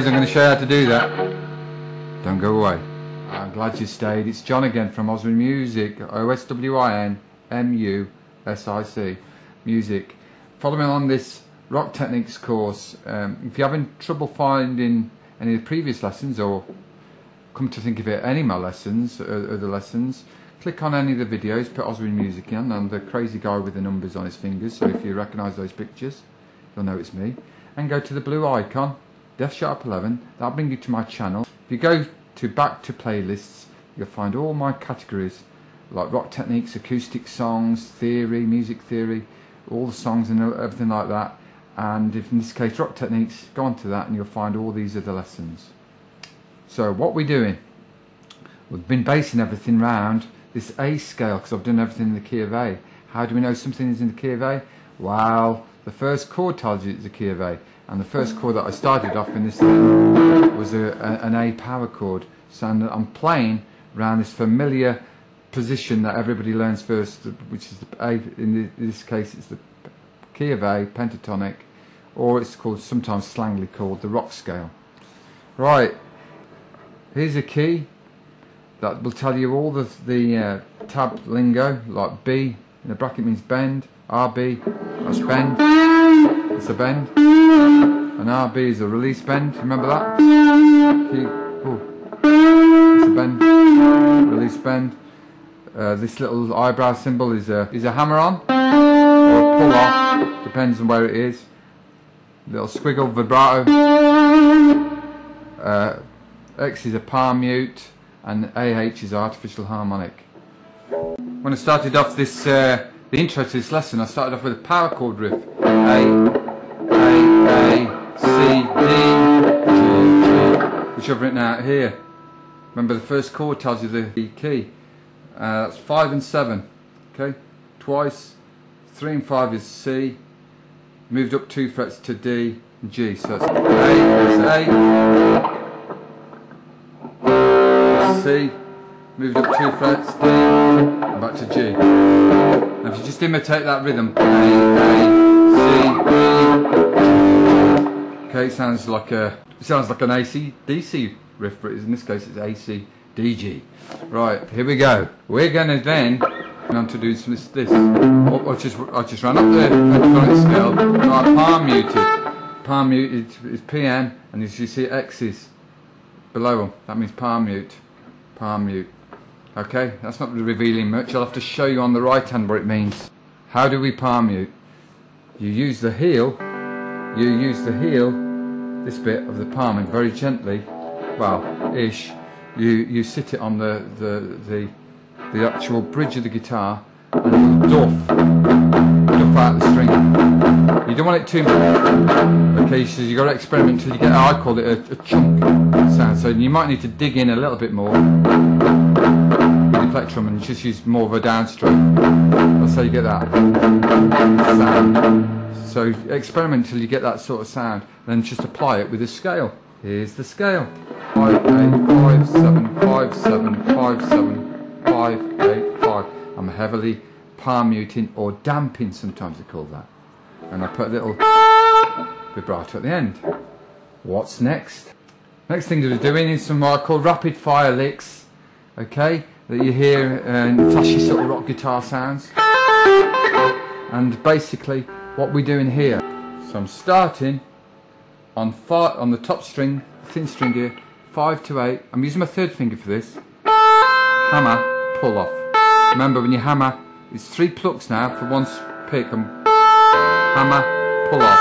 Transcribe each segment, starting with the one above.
guys, I'm going to show you how to do that. Don't go away. I'm glad you stayed. It's John again from Oswin Music, OSWIN-MUSIC Music. Following on this rock techniques course, if you're having trouble finding any of the previous lessons, or come to think of it, any of my lessons, other lessons, click on any of the videos, put Oswin Music in, and the crazy guy with the numbers on his fingers, so if you recognise those pictures, you'll know it's me. And go to the blue icon, Death Sharp 11, that'll bring you to my channel. If you go to back to playlists, you'll find all my categories, like rock techniques, acoustic songs, theory, music theory, all the songs and everything like that. And if in this case rock techniques, go on to that and you'll find all these other lessons. So what we're doing, we've been basing everything round this A scale, because I've done everything in the key of A. How do we know something is in the key of A? Well, the first chord tells you it's the key of A, and the first chord that I started off in this thing was an A power chord. So I'm playing around this familiar position that everybody learns first, which is the A. In this case, it's the key of A, pentatonic, or it's called, sometimes slangily called, the rock scale. Right, here's a key that will tell you all the tab lingo, like B in a bracket means bend, RB, that's bend, it's a bend, and RB is a release bend, remember that? Key, it's a bend, release bend. This little eyebrow symbol is a hammer on, or a pull off, depends on where it is. Little squiggle, vibrato. X is a palm mute, and AH is artificial harmonic. When I started off this, the intro to this lesson, I started off with a power chord riff. A, C, D, G, which I've written out here. Remember, the first chord tells you the key. That's 5 and 7. Okay, twice. 3 and 5 is C. Moved up 2 frets to D and G. So it's A, C, moved up 2 frets, D, and back to G. Now if you just imitate that rhythm, A, C, D, okay, it sounds like an AC, DC riff, but in this case it's AC, DG. Right, here we go. We're going to then go on to do some this. I just ran up the pentatonic scale, right, palm muted. Palm muted is PM, and as you see X is below them, that means palm mute. Palm mute. Okay, that's not revealing much. I'll have to show you on the right hand what it means. How do we palm mute? You use the heel, this bit of the palm, and very gently, well, ish, you sit it on the actual bridge of the guitar, and duff out the string. You don't want it too much. Okay, so you've got to experiment until you get, I call it a chunk sound. So you might need to dig in a little bit more with the plectrum and just use more of a downstroke. That's how you get that sound. So experiment until you get that sort of sound, then just apply it with a scale. Here's the scale: 5, 8, 5, 7, 5, 7, 5, 7, 5, 8, 5. I'm heavily palm muting, or damping sometimes they call that, and I put a little vibrato at the end. What's next? Next thing that we're doing is some what I call rapid fire licks, okay, that you hear in flashy sort of rock guitar sounds. And basically what we're doing here, so I'm starting on the top string, thin string here, 5 to 8. I'm using my third finger for this. Hammer, pull off. Remember, when you hammer, it's 3 plucks now for one pick. Hammer, pull off.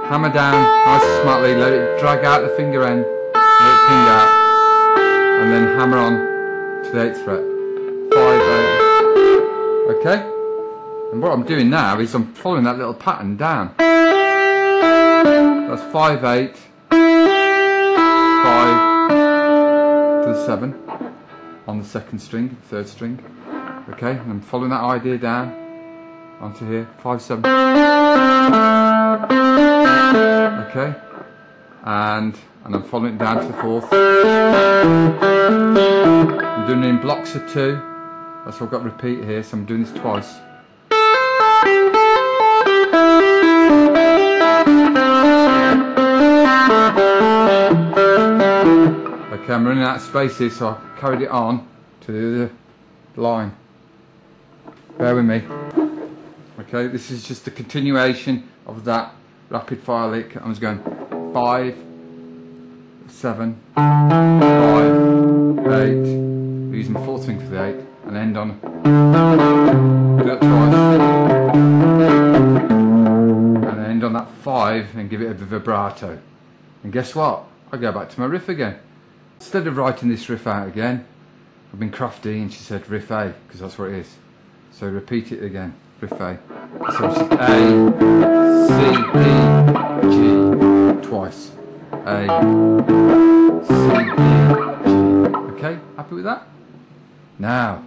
Hammer down nice and smartly, let it drag out the finger end, let it ping out, and then hammer on to the 8th fret. 5, 8. Okay? And what I'm doing now is I'm following that little pattern down. That's 5, 8, 5 to the 7 on the second string, third string. Okay, and I'm following that idea down onto here, 5, 7. Okay, and I'm following it down to the 4th. I'm doing it in blocks of 2. That's what I've got to repeat here, so I'm doing this twice. Okay, I'm running out of space here, so I carried it on to the line. Bear with me. Okay, this is just a continuation of that rapid fire lick. I was going 5, 7, 5, 8. We're using my fourth finger for the 8, and end on. Do that twice. And end on that 5 and give it a vibrato. And guess what? I go back to my riff again. Instead of writing this riff out again, I've been crafty and she said riff A, because that's what it is. So repeat it again, riff A. So it's A, C, E, G, twice. A, C, E, G. Okay, happy with that? Now,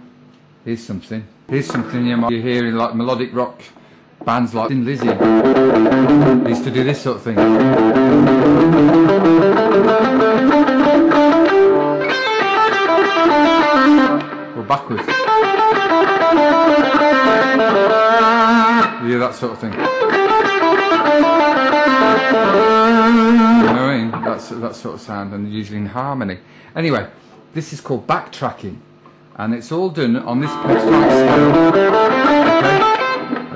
here's something. Here's something you hear in like melodic rock bands like Thin Lizzy. They used to do this sort of thing. Or backwards. Yeah, that sort of thing. You know what I mean? That's that sort of sound, and usually in harmony. Anyway, this is called backtracking, and it's all done on this pentatonic scale.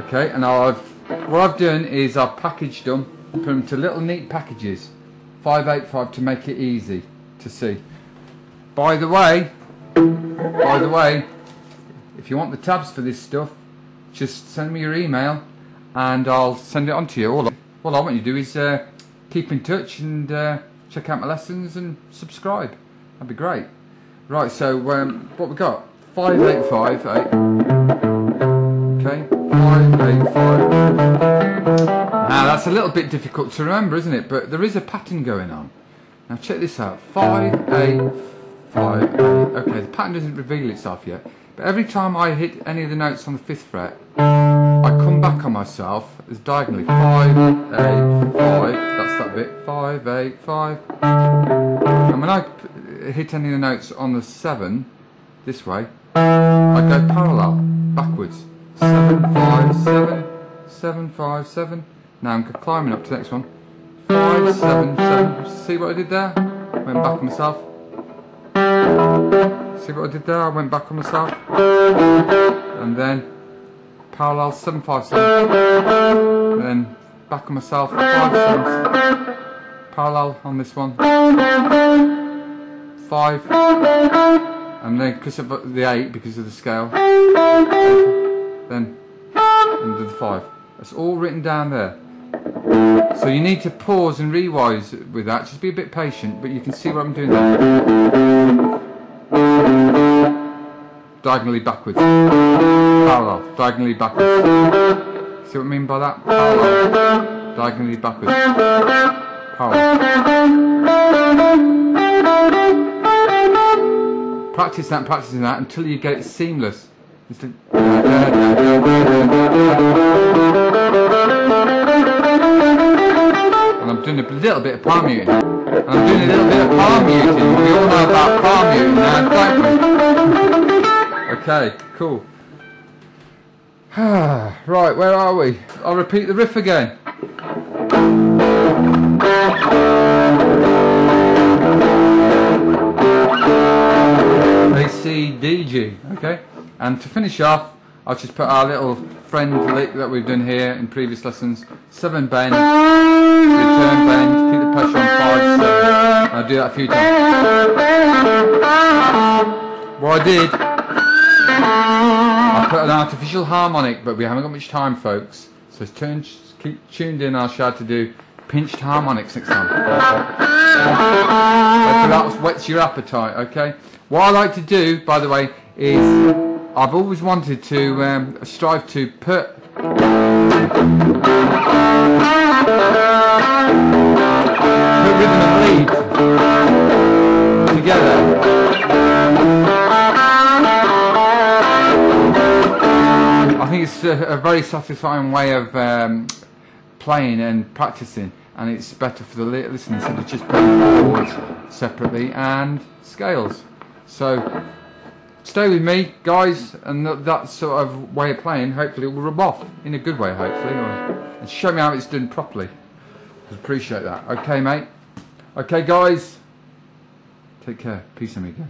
Okay, and what I've done is I've packaged them, put them to little neat packages, 5/8/5 to make it easy to see. By the way, if you want the tabs for this stuff, just send me your email and I'll send it on to you. All I want you to do is keep in touch and check out my lessons and subscribe. That'd be great. Right, so what we got? 5/8/5, 8. Okay, 5/8/5. Now that's a little bit difficult to remember, isn't it? But there is a pattern going on. Now check this out. 5/8/5, 8. Okay, the pattern doesn't reveal itself yet. But every time I hit any of the notes on the 5th fret, I come back on myself as diagonally 5/8/5. That's that bit. 5/8/5. And when I hit any of the notes on the 7, this way, I go parallel, backwards. 7/5/7, 7/5/7. Now I'm climbing up to the next one. 5/7/7. See what I did there? Went back on myself. See what I did there? I went back on myself. And then parallel 7/5/7. And then back on myself. 5/7. Parallel on this one. 5. And then because of the 8, because of the scale. Then into the 5. That's all written down there. So you need to pause and rewise with that. Just be a bit patient, but you can see what I'm doing there. Diagonally backwards. Parallel. Diagonally backwards. See what I mean by that? Parallel. Diagonally backwards. Parallel. Practice that, practicing that until you get it seamless. And I'm doing a little bit of palm muting. And I'm doing a little bit of palm muting. We all know about palm muting now, don't we? Okay, cool. Right, where are we? I'll repeat the riff again. A, C, D, G. Okay? And to finish off, I'll just put our little friend lick that we've done here in previous lessons. 7 bend, return bend, keep the pressure on 5, 7. I'll do that a few times. What I did, I put an artificial harmonic, but we haven't got much time, folks. So keep tuned in. I'll try to do pinched harmonics next time. Hopefully that whets your appetite, okay? What I like to do, by the way, is I've always wanted to strive to put rhythm and lead together. I think it's a very satisfying way of playing and practicing, and it's better for the listener instead of just playing chords separately and scales. So stay with me, guys, and that sort of way of playing, hopefully it will rub off in a good way, hopefully, and show me how it's done properly. I appreciate that. Okay, mate. Okay guys, take care. Peace amigos.